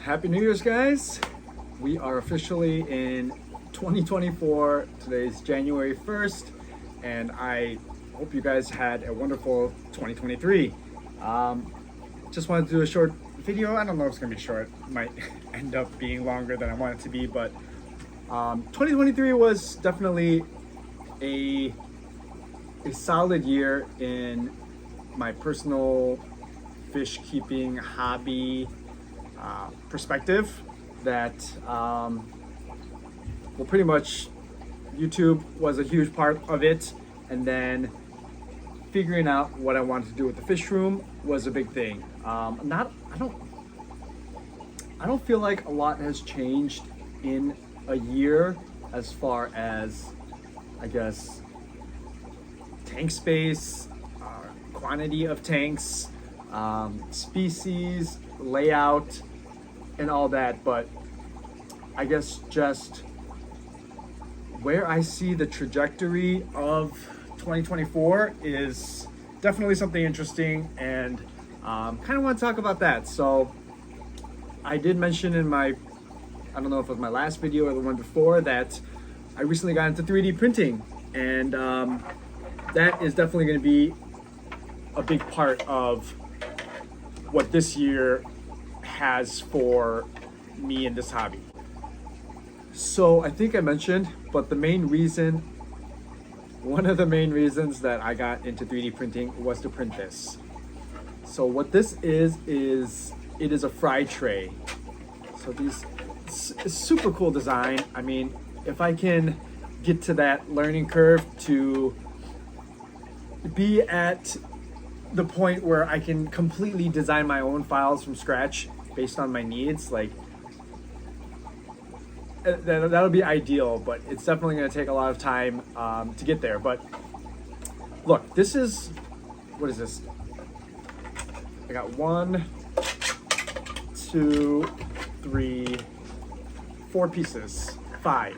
Happy New Year's, guys. We are officially in 2024. Today's January 1st, and I hope you guys had a wonderful 2023. Just wanted to do a short video. I don't know if it's gonna be short. It might end up being longer than I want it to be, but 2023 was definitely a solid year in my personal fish keeping hobby perspective. That well, pretty much YouTube was a huge part of it, and then figuring out what I wanted to do with the fish room was a big thing. I don't feel like a lot has changed in a year as far as, I guess, tank space, quantity of tanks, species, layout, and all that, but I guess just where I see the trajectory of 2024 is definitely something interesting, and kind of want to talk about that. So I did mention in my, I don't know if it was my last video or the one before, that I recently got into 3D printing, and that is definitely going to be a big part of what this year has for me in this hobby. So I think I mentioned, but one of the main reasons that I got into 3D printing was to print this. So what this is it is a fry tray. So it's a super cool design. I mean, if I can get to that learning curve to be at the point where I can completely design my own files from scratch based on my needs, like that'll be ideal, but it's definitely going to take a lot of time to get there. But look, this is, what is this? I got 1, 2, 3, 4 pieces, 5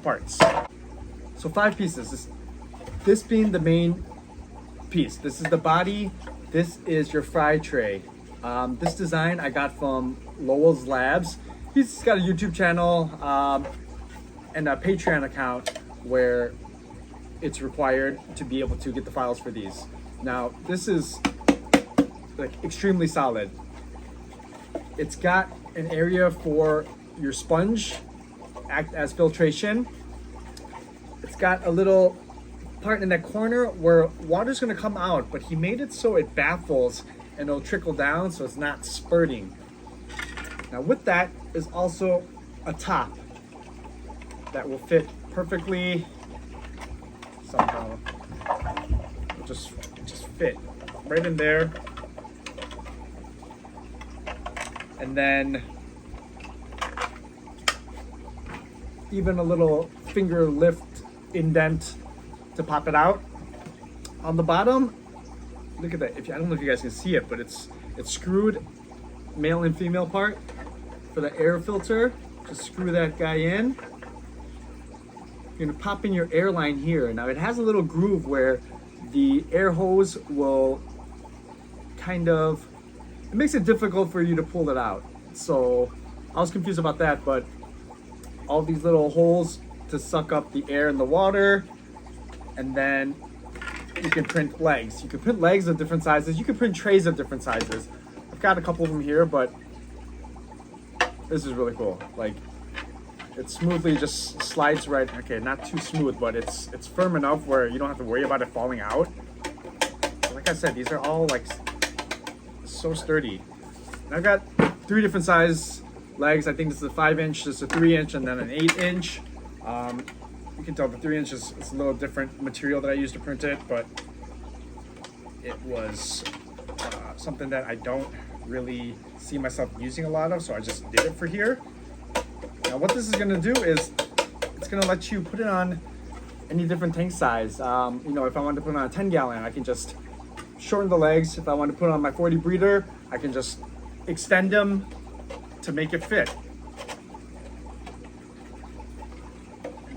parts. So 5 pieces. This being the main piece. This is the body. This is your fry tray. This design I got from Lowell's Labs. He's got a YouTube channel and a Patreon account where it's required to be able to get the files for these. Now, this is like extremely solid. It's got an area for your sponge, act as filtration. It's got a little part in that corner where water's gonna come out, but he made it so it baffles and it'll trickle down so it's not spurting. Now with that is also a top that will fit perfectly somehow. It'll just fit right in there. And then even a little finger lift indent to pop it out. On the bottom, look at that. I don't know if you guys can see it, but it's screwed male and female part for the air filter. Just screw that guy in. You're gonna pop in your air line here. Now it has a little groove where the air hose will it makes it difficult for you to pull it out. So I was confused about that, but all these little holes to suck up the air in the water. And then you can print legs. You can print legs of different sizes. You can print trays of different sizes. I've got a couple of them here, but this is really cool. Like, it smoothly just slides right. Okay, not too smooth, but it's firm enough where you don't have to worry about it falling out. Like I said, these are all like so sturdy. And I've got 3 different size legs. I think this is a 5-inch, this is a 3-inch, and then an 8-inch. You can tell the 3-inch is a little different material that I used to print it, but it was something that I don't really see myself using a lot of, so I just did it for here. Now what this is going to do is it's going to let you put it on any different tank size. You know, if I wanted to put it on a 10-gallon, I can just shorten the legs. If I want to put it on my 40 breeder, I can just extend them to make it fit.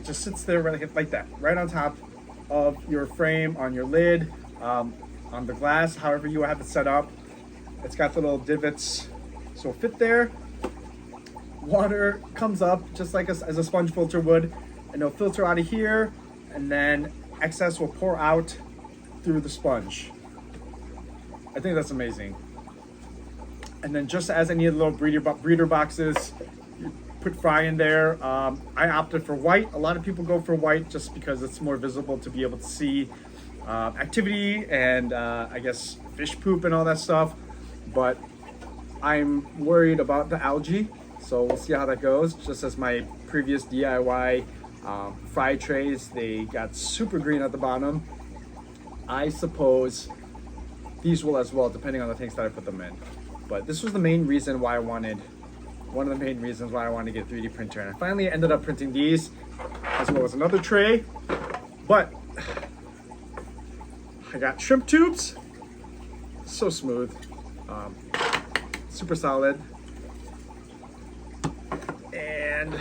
Just sits there like that, right on top of your frame, on your lid, on the glass, however you have it set up. It's got little divots, so fit there. Water comes up just like as a sponge filter would, and it'll filter out of here, and then excess will pour out through the sponge. I think that's amazing. And then just as any of the little breeder boxes, you put fry in there. I opted for white. A lot of people go for white just because it's more visible to be able to see activity and I guess fish poop and all that stuff. But I'm worried about the algae, so we'll see how that goes. Just as my previous DIY fry trays, they got super green at the bottom. I suppose these will as well, depending on the tanks that I put them in. But this was the main reason why one of the main reasons why I wanted to get a 3D printer. And I finally ended up printing these, as well as another tray. But I got shrimp tubes, so smooth, super solid. And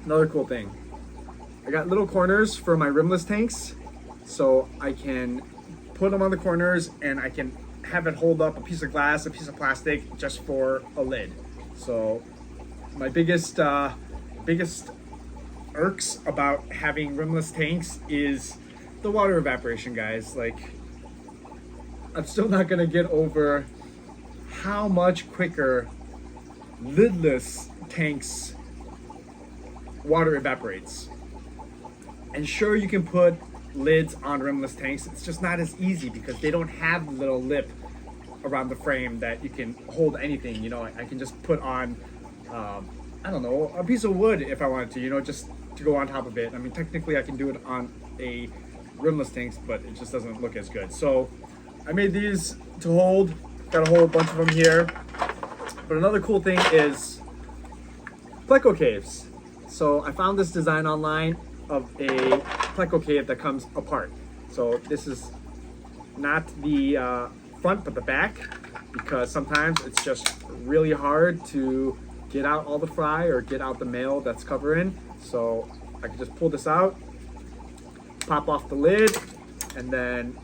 another cool thing, I got little corners for my rimless tanks, so I can put them on the corners and I can have it hold up a piece of glass, a piece of plastic, just for a lid. So my biggest irks about having rimless tanks is the water evaporation, guys. Like, I'm still not gonna get over how much quicker lidless tanks water evaporates. And sure, you can put lids on rimless tanks, it's just not as easy because they don't have the little lip around the frame that you can hold anything. You know, I can just put on I don't know, a piece of wood if I wanted to, you know, just to go on top of it. I mean, technically I can do it on a rimless tanks, but it just doesn't look as good. So I made these to hold, got a whole bunch of them here. But another cool thing is Pleco Caves. So I found this design online of a Pleco cave that comes apart. So this is not the front but the back, because sometimes it's just really hard to get out all the fry or get out the male that's covering. So I can just pull this out, pop off the lid, and then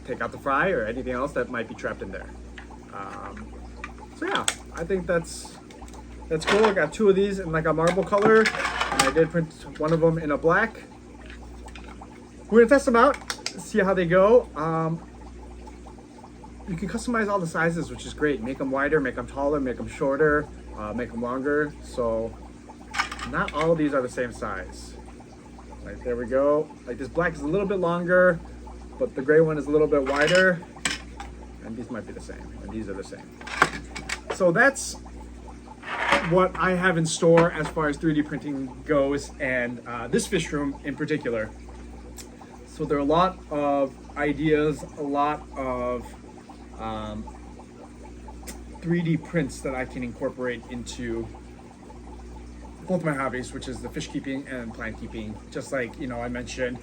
take out the fry or anything else that might be trapped in there. So yeah, I think that's cool. I got two of these in like a marble color, and I did print one of them in a black. We're gonna test them out, see how they go. You can customize all the sizes, which is great. Make them wider, make them taller, make them shorter, make them longer. So not all of these are the same size. Right, there we go. Like this black is a little bit longer, but the gray one is a little bit wider. And these might be the same, and these are the same. So that's what I have in store as far as 3D printing goes, and this fish room in particular. So there are a lot of ideas, a lot of 3D prints that I can incorporate into both my hobbies, which is the fish keeping and plant keeping. Just like, you know, I mentioned,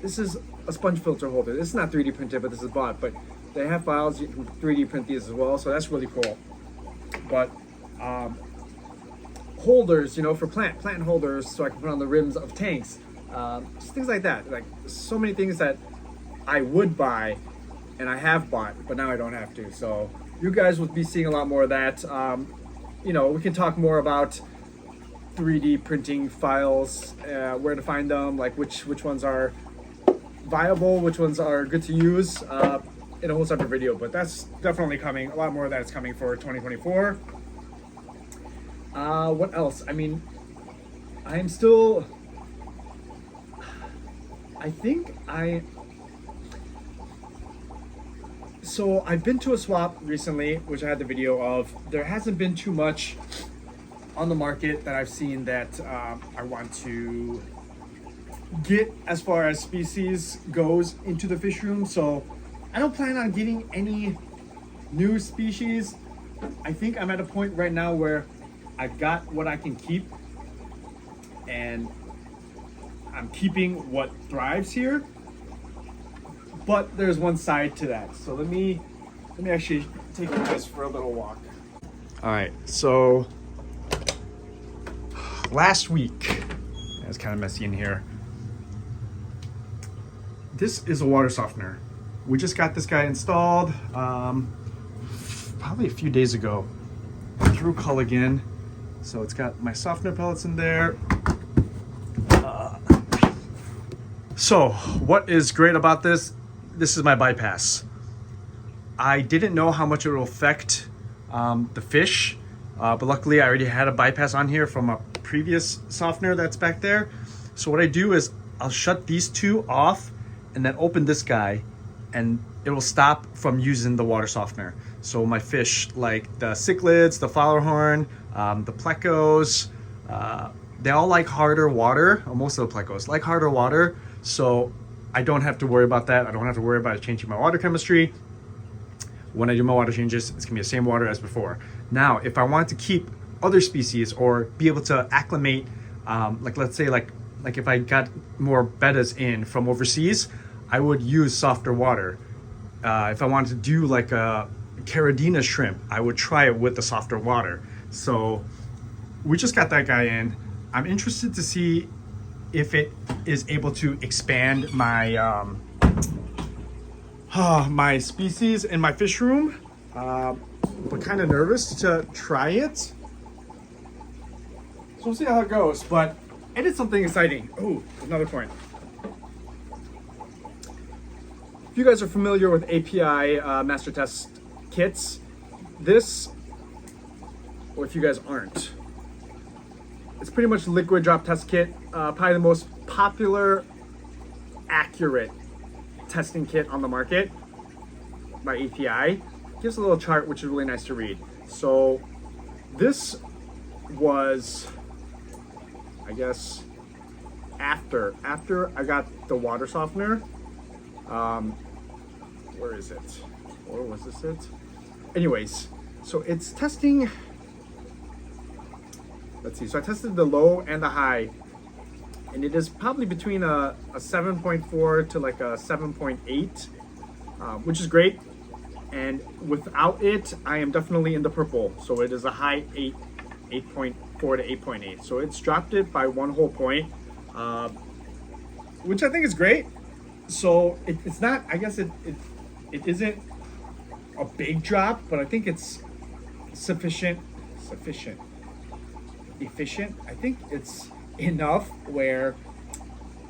this is a sponge filter holder. This is not 3D printed, but this is bought. But they have files, you can 3D print these as well, so that's really cool. But holders, you know, for plant holders, so I can put on the rims of tanks, just things like that. Like so many things that I would buy and I have bought, but now I don't have to. So you guys will be seeing a lot more of that. You know, we can talk more about 3D printing files, where to find them, like which ones are viable, which ones are good to use, in a whole separate video. But that's definitely coming. A lot more of that is coming for 2024. What else? I mean, I'm still, so I've been to a swap recently, which I had the video of. There hasn't been too much on the market that I've seen that I want to get as far as species goes into the fish room. So I don't plan on getting any new species. I think I'm at a point right now where I've got what I can keep, and I'm keeping what thrives here. But there's one side to that. So let me actually take you guys for a little walk. All right, so last week, it's kind of messy in here. This is a water softener. we just got this guy installed probably a few days ago through Culligan. So it's got my softener pellets in there. So what is great about this? This is my bypass. I didn't know how much it will affect the fish, but luckily I already had a bypass on here from a previous softener that's back there. So what I do is I'll shut these two off and then open this guy, and it will stop from using the water softener. So my fish, like the cichlids, the flowerhorn, the plecos, they all like harder water, or most of the plecos like harder water. So I don't have to worry about that. I don't have to worry about changing my water chemistry. When I do my water changes, it's gonna be the same water as before. Now, if I want to keep other species or be able to acclimate, like let's say like if I got more bettas in from overseas, I would use softer water. If I wanted to do like a Caridina shrimp, I would try it with the softer water. So we just got that guy in. I'm interested to see if it is able to expand my my species in my fish room, but kind of nervous to try it. So we'll see how it goes, but it is something exciting. Oh, another point. If you guys are familiar with API master test kits, this, or if you guys aren't, it's pretty much liquid drop test kit, probably the most popular, accurate testing kit on the market by API. Gives a little chart which is really nice to read. So this was, I guess, after I got the water softener. Where is it? Or was this it? Anyways, so it's testing. Let's see. So I tested the low and the high, and it is probably between a 7.4 to like a 7.8, which is great. And without it, I am definitely in the purple. So it is a high 8.4 to 8.8. So it's dropped it by 1 whole point, which I think is great. So it's not, I guess it isn't a big drop, but I think it's efficient. I think it's enough where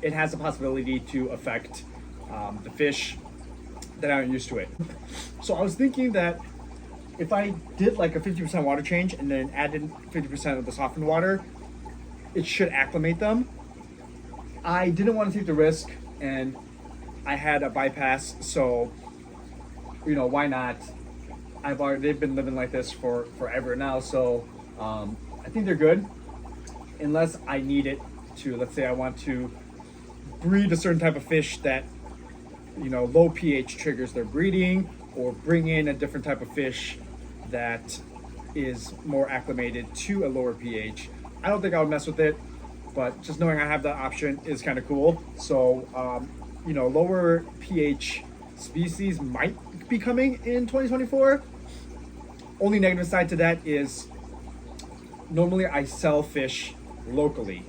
it has the possibility to affect the fish that aren't used to it. So I was thinking that if I did like a 50% water change and then added 50% of the softened water, it should acclimate them. I didn't want to take the risk, and I had a bypass, so you know, why not? They've been living like this for forever now, so I think they're good, unless I need it to, let's say I want to breed a certain type of fish that, you know, low pH triggers their breeding, or bring in a different type of fish that is more acclimated to a lower pH. I don't think I would mess with it, but just knowing I have that option is kind of cool. So, you know, lower pH species might be coming in 2024. Only negative side to that is normally I sell fish locally.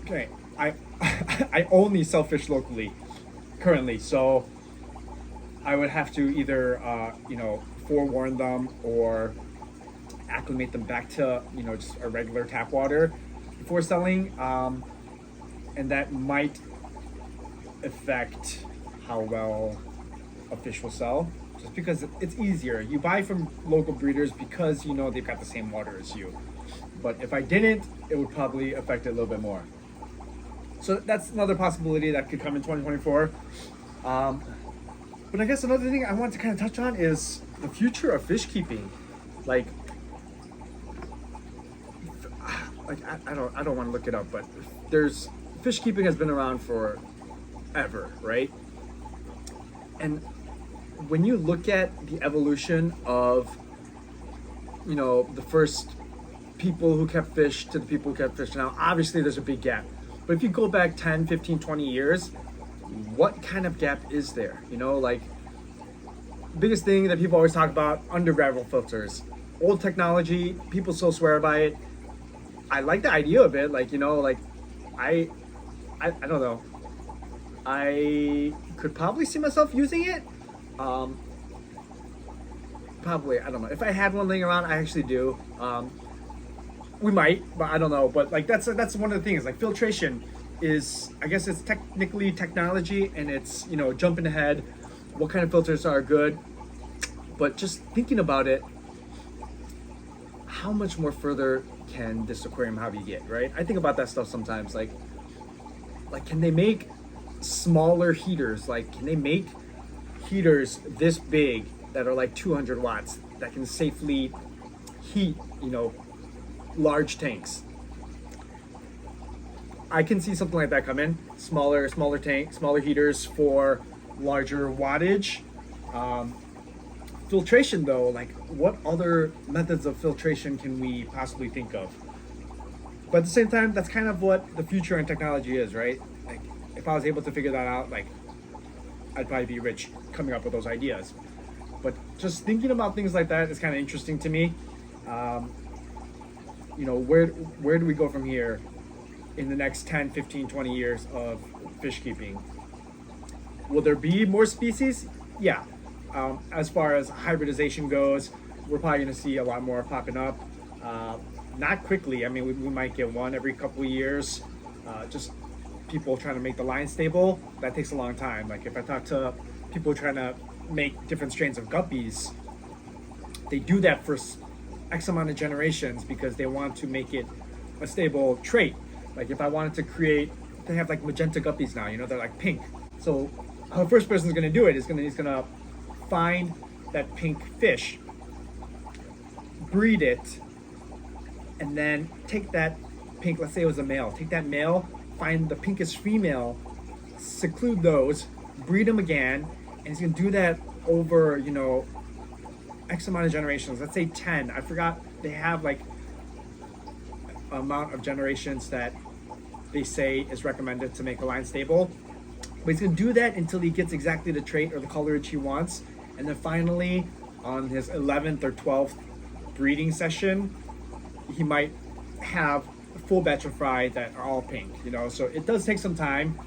Okay, I only sell fish locally currently, so I would have to either you know, forewarn them or acclimate them back to, you know, just a regular tap water before selling, and that might affect how well a fish will sell, just because it's easier. You buy from local breeders because you know they've got the same water as you. But if I didn't, it would probably affect it a little bit more. So that's another possibility that could come in 2024. But I guess another thing I want to kind of touch on is the future of fish keeping. Like I don't want to look it up, but there's fish keeping has been around for ever, right? And when you look at the evolution of, you know, the first people who kept fish to the people who kept fish now, obviously there's a big gap. But if you go back 10, 15, 20 years, what kind of gap is there? You know, like, biggest thing that people always talk about, undergravel filters. Old technology, people still swear by it. I like the idea of it, like, you know, like, I don't know. I could probably see myself using it. Probably, I don't know. If I had one laying around, I actually do. We might, but I don't know. But like that's one of the things. Like filtration is, I guess it's technically technology, and it's, you know, jumping ahead. What kind of filters are good? But just thinking about it, how much more further can this aquarium hobby get, right? I think about that stuff sometimes. Like can they make smaller heaters? Like, can they make heaters this big that are like 200 watts that can safely heat, you know, large tanks? I can see something like that come in. Smaller tank, smaller heaters for larger wattage. Filtration though, like what other methods of filtration can we possibly think of? But at the same time, that's kind of what the future in technology is, right? Like if I was able to figure that out, like I'd probably be rich coming up with those ideas. But just thinking about things like that is kind of interesting to me. You know, where do we go from here in the next 10, 15, 20 years of fish keeping? Will there be more species? Yeah. As far as hybridization goes, we're probably going to see a lot more popping up. Not quickly. I mean, we might get one every couple of years. Just people trying to make the line stable, that takes a long time. Like if I talk to people trying to make different strains of guppies, they do that for X amount of generations because they want to make it a stable trait. Like if I wanted to create, they have like magenta guppies now, you know, they're like pink. So how the first person is going to do it is he's going to find that pink fish, breed it, and then take that pink, let's say it was a male, take that male, find the pinkest female, seclude those, breed them again, and he's going to do that over, you know, X amount of generations. Let's say 10. I forgot, they have like amount of generations that they say is recommended to make a line stable. But he's going to do that until he gets exactly the trait or the colorage he wants. And then finally, on his 11th or 12th breeding session, he might have a full batch of fry that are all pink, you know. So it does take some time.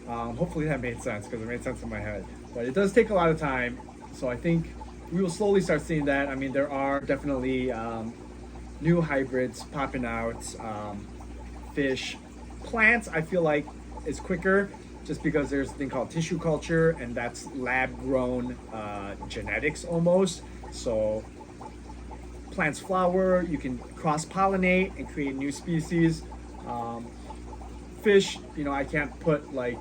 Hopefully that made sense, because it made sense in my head. But it does take a lot of time. So I think we will slowly start seeing that. I mean, there are definitely new hybrids popping out. Fish, plants, I feel like is quicker, just because there's a thing called tissue culture, and that's lab-grown genetics almost. So plants flower, you can cross-pollinate and create new species. Fish, you know, I can't put like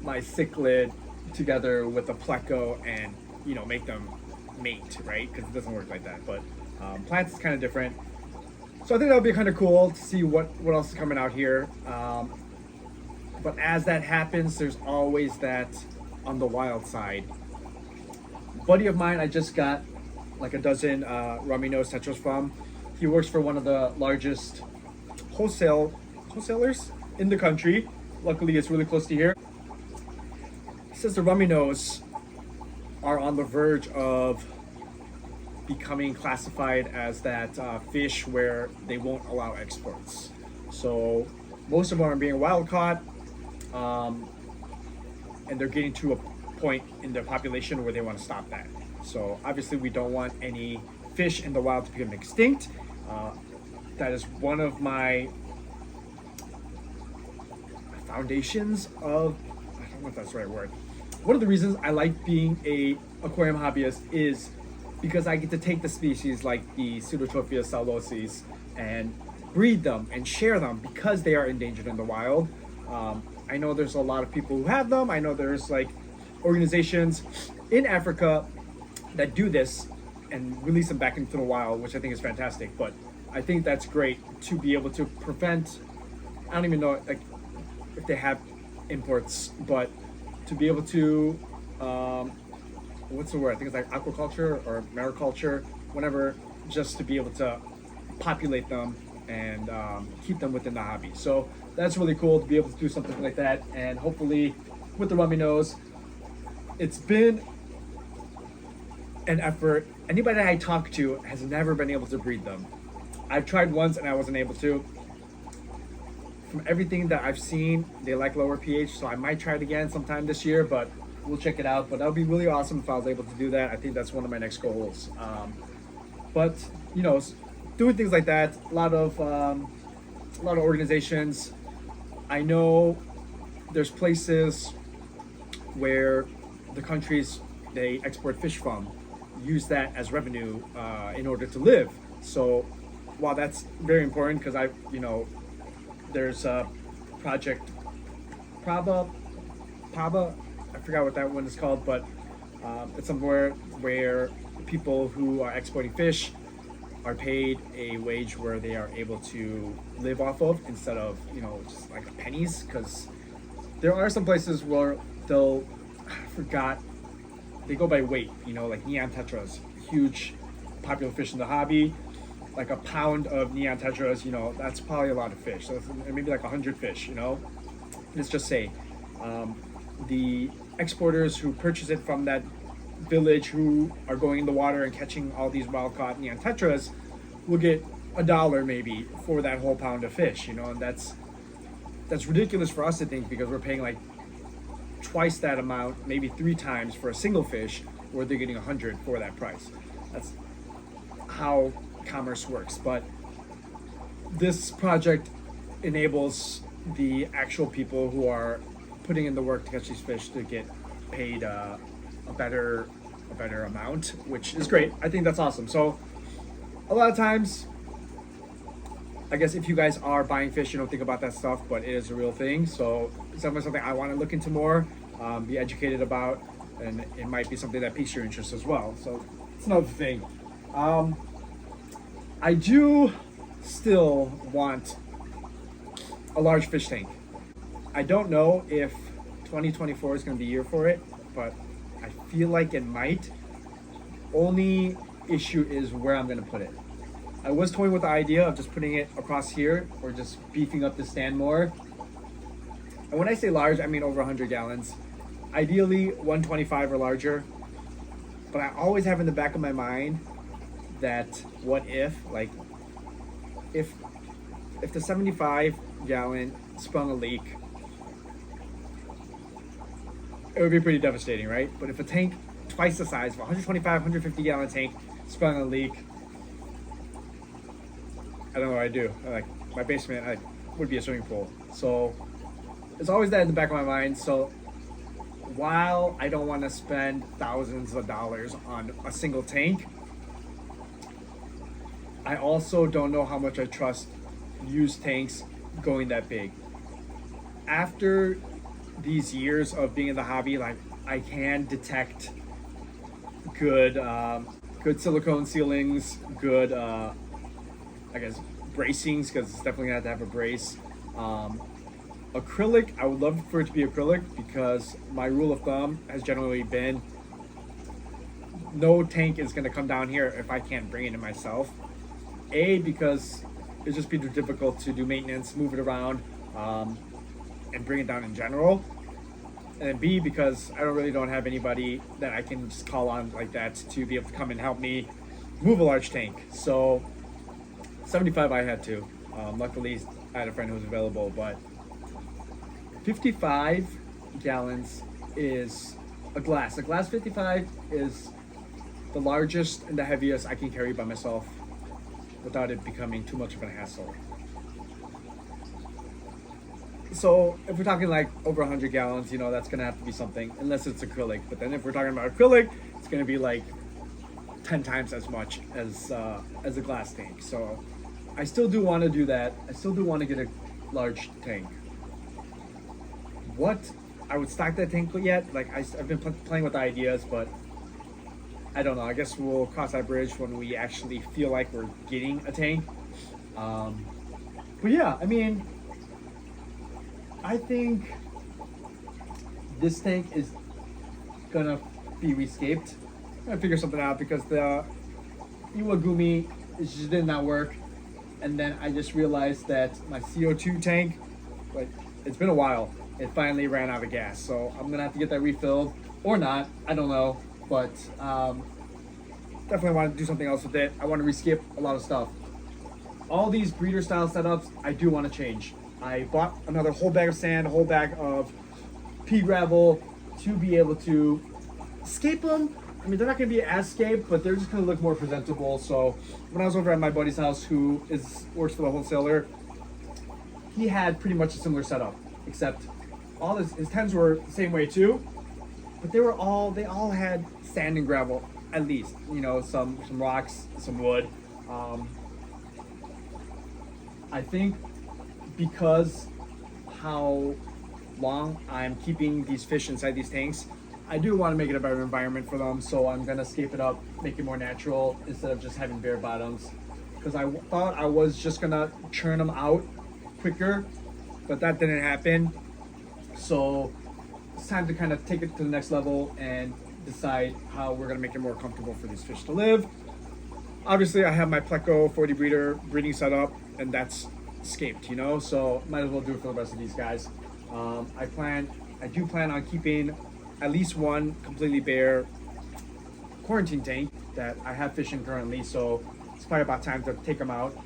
my cichlid together with a pleco and, you know, make them mate, right? Because it doesn't work like that. But plants is kind of different. So I think that would be kind of cool to see what else is coming out here. But as that happens, there's always that on the wild side. A buddy of mine, I just got like a dozen rummy nose tetras from. He works for one of the largest wholesalers in the country. Luckily, it's really close to here. He says the rummy nose are on the verge of becoming classified as that fish where they won't allow exports. So most of them are being wild caught, and they're getting to a point in their population where they want to stop that. So obviously we don't want any fish in the wild to become extinct. That is one of my foundations of, I don't know if that's the right word. One of the reasons I like being a aquarium hobbyist is because I get to take the species like the Pseudotrophia saulosis and breed them and share them because they are endangered in the wild. I know there's a lot of people who have them. I know there's like organizations in Africa that do this and release them back into the wild, which I think is fantastic. But I think that's great to be able to prevent, I don't even know like if they have imports, but to be able to, what's the word? I think it's like aquaculture or mariculture, whatever, just to be able to populate them and keep them within the hobby. So that's really cool to be able to do something like that. And hopefully with the rummy nose, it's been an effort. Anybody that I talk to has never been able to breed them. I've tried once and I wasn't able to. from everything that I've seen, they like lower pH, so I might try it again sometime this year, but we'll check it out. But that would be really awesome if I was able to do that. I think that's one of my next goals. But you know, doing things like that, a lot of organizations. I know there's places where the countries they export fish from use that as revenue in order to live. So while that's very important, because there's a project Paba, I forgot what that one is called, but it's somewhere where people who are exporting fish are paid a wage where they are able to live off of instead of just like pennies. Because there are some places where they go by weight, like neon tetras, huge popular fish in the hobby. Like a pound of neon tetras, that's probably a lot of fish. So it's maybe like 100 fish, Let's just say the exporters who purchase it from that village who are going in the water and catching all these wild caught neon tetras will get $1 maybe for that whole pound of fish, and that's ridiculous for us to think, because we're paying like twice that amount, maybe 3 times for a single fish, where they're getting 100 for that price. That's how commerce works. But this project enables the actual people who are putting in the work to catch these fish to get paid a better amount, which is great. I think that's awesome. So a lot of times, I guess if you guys are buying fish, you don't think about that stuff, but it is a real thing. So it's definitely something I want to look into more, be educated about, and it might be something that piques your interest as well. So it's another thing. I do still want a large fish tank. I don't know if 2024 is going to be the year for it, but I feel like it might. Only issue is where I'm going to put it. I was toying with the idea of just putting it across here or just beefing up the stand more. And when I say large, I mean over 100 gallons. Ideally 125 or larger. But I always have in the back of my mind that what if the 75 gallon sprung a leak, it would be pretty devastating, right? But if a tank twice the size of 125, 150 gallon tank sprung a leak, I don't know what I'd do. Like my basement would be a swimming pool. So it's always that in the back of my mind. So while I don't want to spend thousands of dollars on a single tank, I also don't know how much I trust used tanks going that big. After these years of being in the hobby, like I can detect good silicone ceilings, good I guess bracings, because it's definitely gonna have to have a brace. Acrylic, I would love for it to be acrylic, because my rule of thumb has generally been no tank is gonna come down here if I can't bring it in myself. A, because it's just be too difficult to do maintenance, move it around, and bring it down in general. And then B, because I don't have anybody that I can just call on like that to be able to come and help me move a large tank. So 75 I had to. Luckily I had a friend who was available, but 55 gallons is a glass. A glass 55 is the largest and the heaviest I can carry by myself without it becoming too much of a hassle. So if we're talking like over 100 gallons, that's gonna have to be something, unless it's acrylic. But then if we're talking about acrylic, it's gonna be like 10 times as much as a glass tank. So I still do want to do that. I still do want to get a large tank. What I would stock that tank yet? Like I've been playing with ideas, but I don't know. I guess we'll cross that bridge when we actually feel like we're getting a tank. But yeah, I mean, I think this tank is gonna be rescaped. I'm gonna figure something out, because the Iwagumi just did not work. And then I just realized that my CO2 tank, like, it's been a while. It finally ran out of gas. So I'm gonna have to get that refilled, or not, I don't know. But definitely want to do something else with it. I want to reskip a lot of stuff. All these breeder style setups, I do want to change. I bought another whole bag of sand, a whole bag of pea gravel to be able to scape them. I mean, they're not going to be as scaped, but they're just going to look more presentable. So when I was over at my buddy's house, who works for the wholesaler, he had pretty much a similar setup, except all his tents were the same way too. But they all had sand and gravel, at least. You know, some rocks, some wood. I think because how long I'm keeping these fish inside these tanks, I do want to make it a better environment for them, so I'm gonna scape it up, make it more natural instead of just having bare bottoms. Because I thought I was just gonna churn them out quicker, but that didn't happen. So it's time to kind of take it to the next level and decide how we're gonna make it more comfortable for these fish to live. Obviously, I have my Pleco 40 breeder breeding set up, and that's scaped, you know, so might as well do it for the rest of these guys. I do plan on keeping at least one completely bare quarantine tank that I have fish in currently, so it's probably about time to take them out.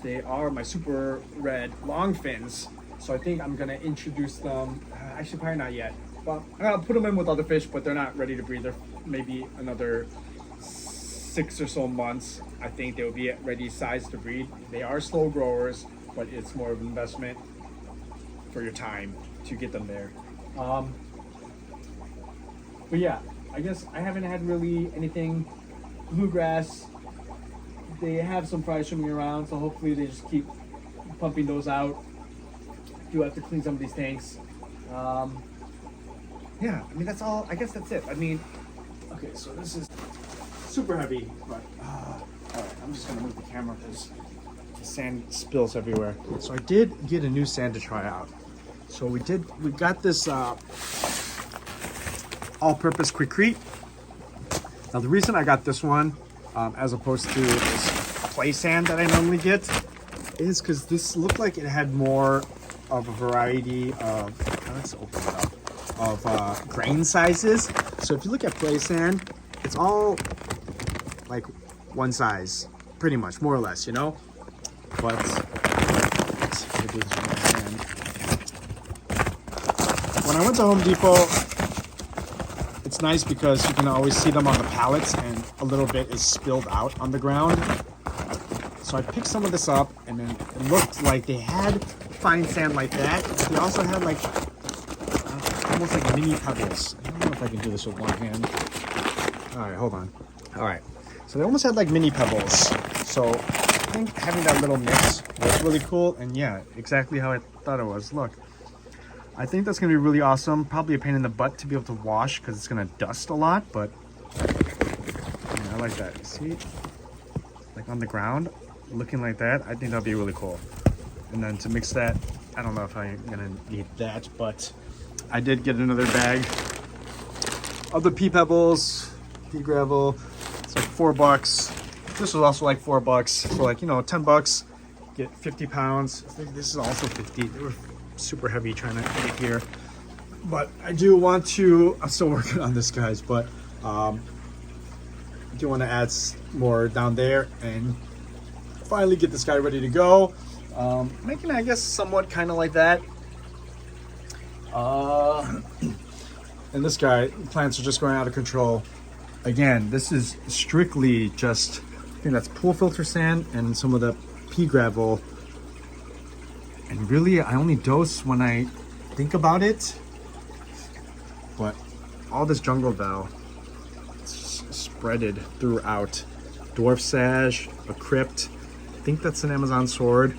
They are my super red long fins, so I think I'm gonna introduce them. Actually, probably not yet. Well, I'm gonna put them in with other fish, but they're not ready to breed. They're maybe another 6 or so months. I think they will be at ready size to breed. They are slow growers, but it's more of an investment for your time to get them there. But yeah, I guess I haven't had really anything bluegrass. They have some fry swimming around, so hopefully they just keep pumping those out. Do have to clean some of these tanks. Yeah, I mean, that's all. I guess that's it. I mean, okay, so this is super heavy, but all right, I'm just gonna move the camera because the sand spills everywhere. So I did get a new sand to try out. So we got this all-purpose Quikrete. Now the reason I got this one as opposed to this play sand that I normally get is because this looked like it had more of a variety of, let's open it up, of grain sizes. So if you look at play sand, it's all like one size, pretty much, more or less, you know? But when I went to Home Depot, it's nice because you can always see them on the pallets and a little bit is spilled out on the ground. So I picked some of this up, and then it looked like they had fine sand like that. They also had like almost like mini pebbles. I don't know if I can do this with one hand. All right, hold on. All right, so they almost had like mini pebbles. So I think having that little mix was really cool, and yeah, exactly how I thought it was. Look, I think that's gonna be really awesome. Probably a pain in the butt to be able to wash because it's gonna dust a lot, but yeah, I like that. See, like on the ground, looking like that, I think that'll be really cool. And then to mix that, I don't know if I'm gonna need that, but I did get another bag of the pea pebbles, pea gravel. It's like $4. This was also like $4, so like, you know, $10. Get 50 pounds. I think this is also 50. They were super heavy trying to get it here, but I do want to. I'm still working on this, guys, but I do want to add more down there and finally get this guy ready to go. Making it, I guess, somewhat kind of like that. And this guy, plants are just going out of control. Again, this is strictly just, I think that's pool filter sand and some of the pea gravel. And really, I only dose when I think about it. But all this jungle bell, it's spreaded throughout. Dwarf sash, a crypt. I think that's an Amazon sword.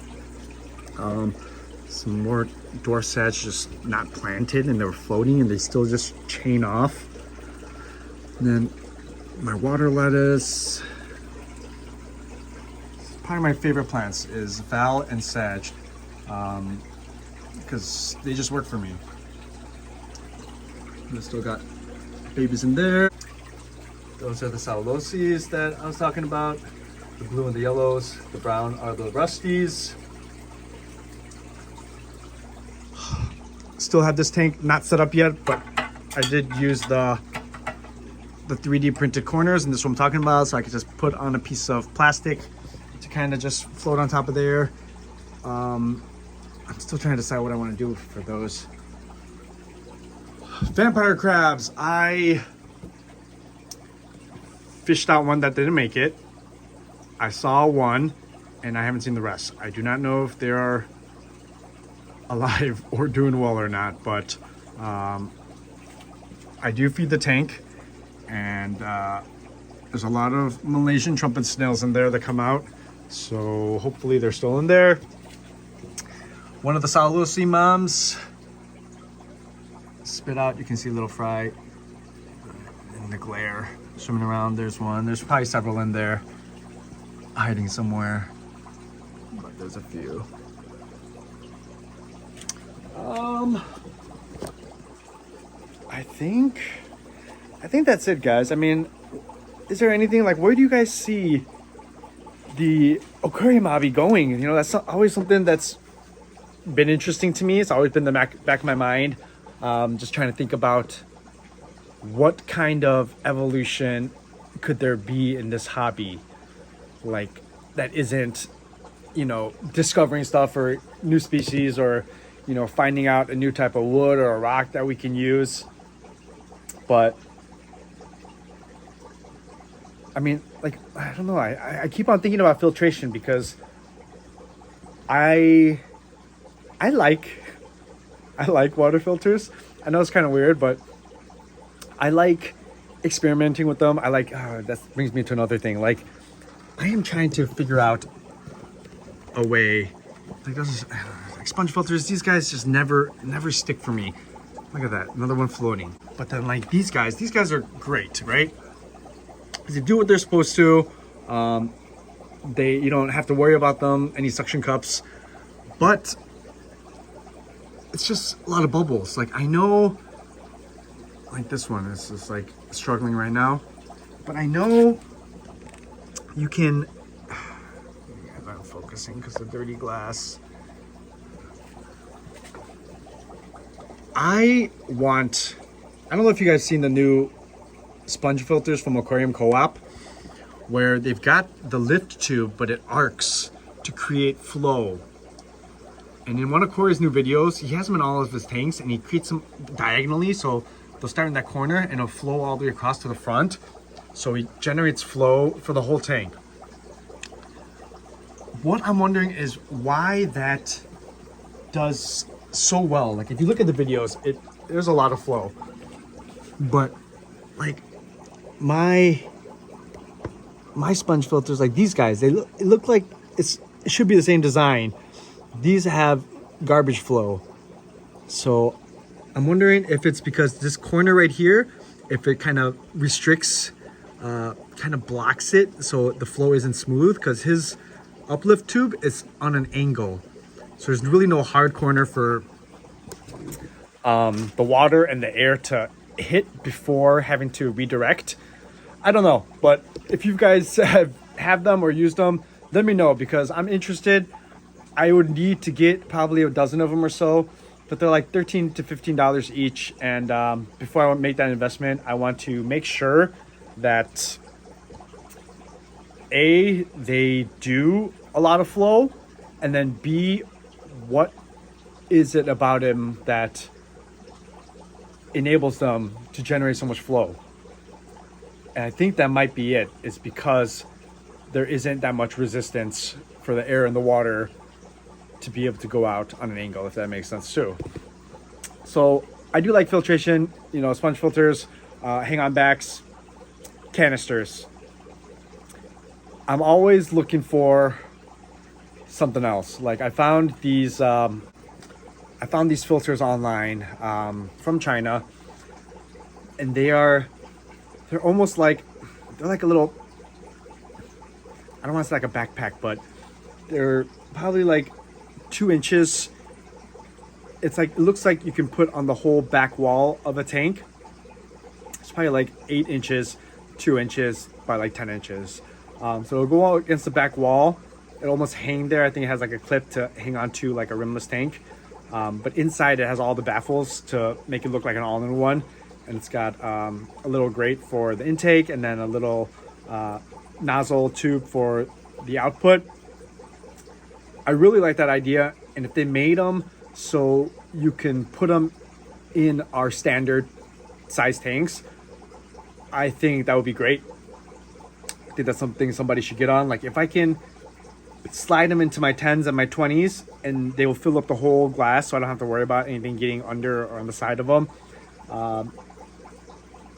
Some more dwarf sash just not planted and they were floating and they still just chain off. And then my water lettuce. Probably my favorite plants is Val and Sage, because they just work for me. And I still got babies in there. Those are the celluloses that I was talking about. The blue and the yellows. The brown are the rusties. Still have this tank not set up yet, but I did use the 3D printed corners, and this is what I'm talking about, so I could just put on a piece of plastic to kind of just float on top of there. I'm still trying to decide what I want to do for those. Vampire crabs. I fished out one that didn't make it. I saw one and I haven't seen the rest. I do not know if they are alive or doing well or not, but I do feed the tank, and there's a lot of Malaysian trumpet snails in there that come out, so hopefully they're still in there. One of the Salusi moms spit out. You can see a little fry in the glare swimming around. There's one. There's probably several in there hiding somewhere, but there's a few. I think that's it, guys. I mean, is there anything, like, where do you guys see the aquarium hobby going? You know, that's always something that's been interesting to me. It's always been the back of my mind. Just trying to think about what kind of evolution could there be in this hobby, like, that isn't, you know, discovering stuff or new species, or, you know, finding out a new type of wood or a rock that we can use. But I mean, like, I don't know. I keep on thinking about filtration because I like water filters. I know it's kind of weird, but I like experimenting with them. I like, that brings me to another thing. Like, I am trying to figure out a way, like, those like sponge filters, these guys just never stick for me. Look at that, another one floating. But then, like, these guys are great, right? Because they do what they're supposed to. You don't have to worry about them, any suction cups, but it's just a lot of bubbles. Like, I know, like, this one is just like struggling right now, but I know you can, I'm not focusing because of dirty glass. I don't know if you guys seen the new sponge filters from Aquarium Co-op, where they've got the lift tube, but it arcs to create flow. And in one of Corey's new videos, he has them in all of his tanks, and he creates them diagonally, so they'll start in that corner and it'll flow all the way across to the front. So he generates flow for the whole tank. What I'm wondering is why that does so well. Like, if you look at the videos, there's a lot of flow, but like my sponge filters, like these guys, it look like it should be the same design. These have garbage flow. So I'm wondering if it's because this corner right here, if it kind of restricts, kind of blocks it so the flow isn't smooth, because his uplift tube is on an angle. So there's really no hard corner for the water and the air to hit before having to redirect. I don't know, but if you guys have them or used them, let me know, because I'm interested. I would need to get probably a dozen of them or so, but they're like $13 to $15 each. And before I make that investment, I want to make sure that A, they do a lot of flow, and then B, what is it about him that enables them to generate so much flow? And I think that might be it. It's because there isn't that much resistance for the air and the water to be able to go out on an angle, if that makes sense too. So I do like filtration, you know, sponge filters, hang-on backs, canisters. I'm always looking for something else. Like, I found these filters online from China, and they're almost like, they're like a little, I don't want to say like a backpack, but they're probably like 2 inches. It's like, it looks like you can put on the whole back wall of a tank. It's probably like 8 inches, 2 inches by like 10 inches. So it'll go out against the back wall. It'll almost hang there. I think it has like a clip to hang on to, like a rimless tank. But inside it has all the baffles to make it look like an all-in-one. And it's got a little grate for the intake, and then a little nozzle tube for the output. I really like that idea. And if they made them so you can put them in our standard size tanks, I think that would be great. I think that's something somebody should get on. Like if I can slide them into my 10s and my 20s and they will fill up the whole glass, so I don't have to worry about anything getting under or on the side of them.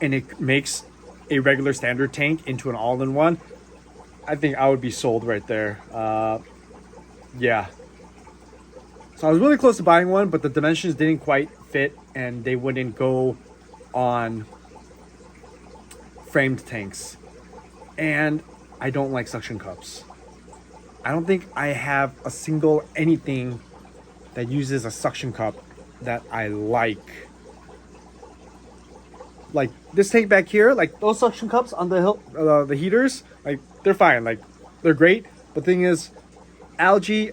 And it makes a regular standard tank into an all-in-one. I think I would be sold right there. Yeah. So I was really close to buying one, but the dimensions didn't quite fit and they wouldn't go on framed tanks. And I don't like suction cups. I don't think I have a single anything that uses a suction cup that I like. Like this tank back here, like those suction cups on the heaters, like they're fine, like they're great. But the thing is, algae,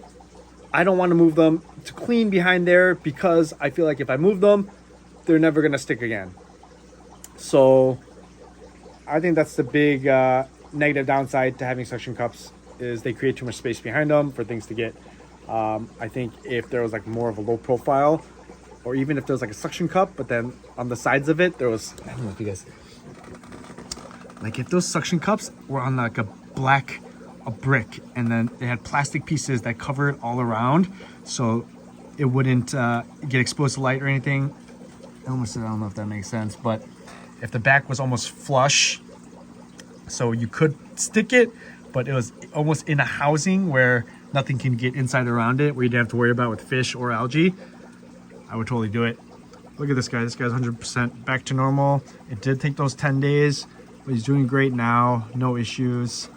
I don't want to move them to clean behind there because I feel like if I move them, they're never gonna stick again. So I think that's the big negative downside to having suction cups, is they create too much space behind them for things to get. I think if there was like more of a low profile, or even if there was like a suction cup, but then on the sides of it, there was, I don't know if you guys, like if those suction cups were on like a brick, and then they had plastic pieces that covered all around, so it wouldn't get exposed to light or anything. I don't know if that makes sense, but if the back was almost flush, so you could stick it, but it was almost in a housing where nothing can get inside around it, where you didn't have to worry about with fish or algae, I would totally do it. Look at this guy. This guy's 100% back to normal. It did take those 10 days, but he's doing great now. No issues.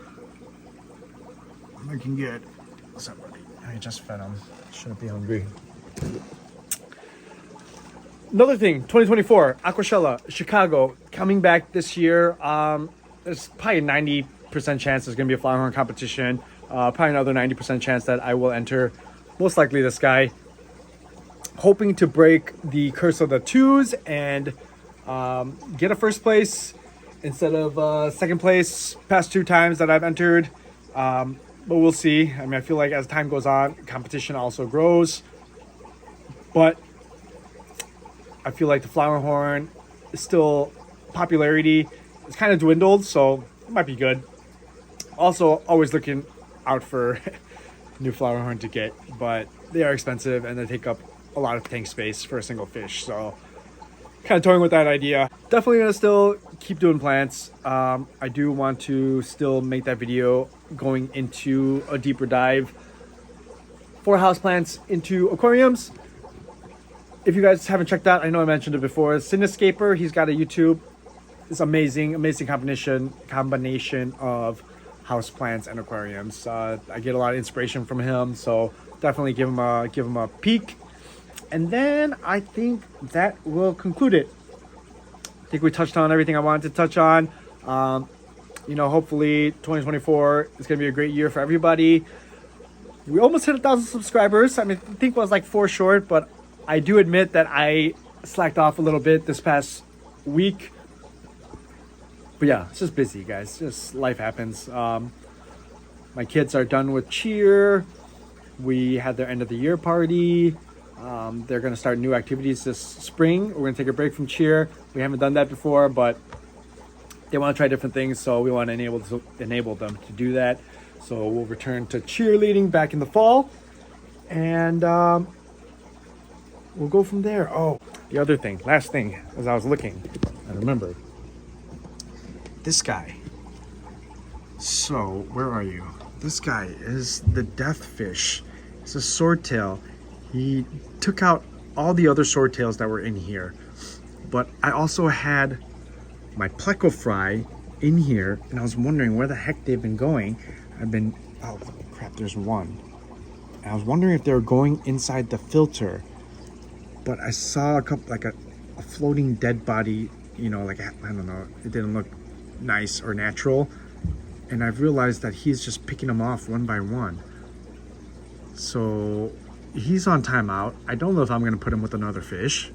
Looking good. What's up, buddy? I just fed him. Shouldn't be hungry. Another thing, 2024, Aquashella, Chicago, coming back this year. There's probably a 90% chance there's going to be a flower horn competition. Probably another 90% chance that I will enter. Most likely this guy. Hoping to break the curse of the twos and get a first place instead of second place past 2 times that I've entered. But we'll see. I mean, I feel like as time goes on, competition also grows. But I feel like the flower horn is still, popularity is kind of dwindled, so it might be good. Also, always looking out for new flower horn to get, but they are expensive and they take up a lot of tank space for a single fish, so kind of toying with that idea. Definitely gonna still keep doing plants. I do want to still make that video going into a deeper dive for houseplants into aquariums. If you guys haven't checked out, I know I mentioned it before, Cinescaper, he's got a YouTube. It's amazing combination of houseplants and aquariums. I get a lot of inspiration from him, so definitely give him a peek. And then I think that will conclude it. I think we touched on everything I wanted to touch on. You know, hopefully 2024 is going to be a great year for everybody. We almost hit 1,000 subscribers. I mean, I think it was like 4 short, but I do admit that I slacked off a little bit this past week. But yeah, it's just busy, guys. Just life happens. My kids are done with cheer. We had their end of the year party. They're going to start new activities this spring. We're going to take a break from cheer. We haven't done that before, but they want to try different things, so we want to enable them to do that. So we'll return to cheerleading back in the fall, and we'll go from there. Oh, the other thing, last thing, as I was looking, I remembered this guy. So where are you? This guy is the death fish. It's a swordtail. He took out all the other swordtails that were in here, but I also had my Pleco fry in here, and I was wondering where the heck they've been going. Oh crap, there's one. And I was wondering if they were going inside the filter, but I saw a couple, like a floating dead body, you know, like, I don't know, it didn't look nice or natural, and I've realized that he's just picking them off one by one. So he's on timeout. I don't know if I'm going to put him with another fish.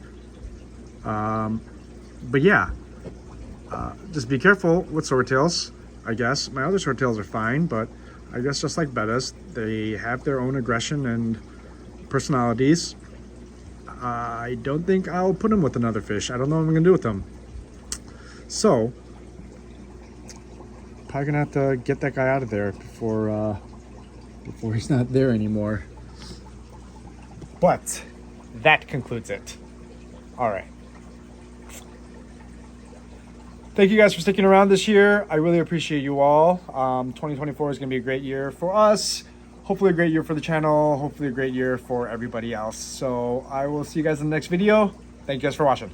But yeah, just be careful with swordtails, I guess. My other swordtails are fine, but I guess just like bettas, they have their own aggression, and personalities. I don't think I'll put him with another fish. I don't know what I'm gonna do with him. So, probably gonna have to get that guy out of there before he's not there anymore. But that concludes it. All right. Thank you guys for sticking around this year. I really appreciate you all. 2024 is gonna be a great year for us. Hopefully a great year for the channel. Hopefully a great year for everybody else. So I will see you guys in the next video. Thank you guys for watching.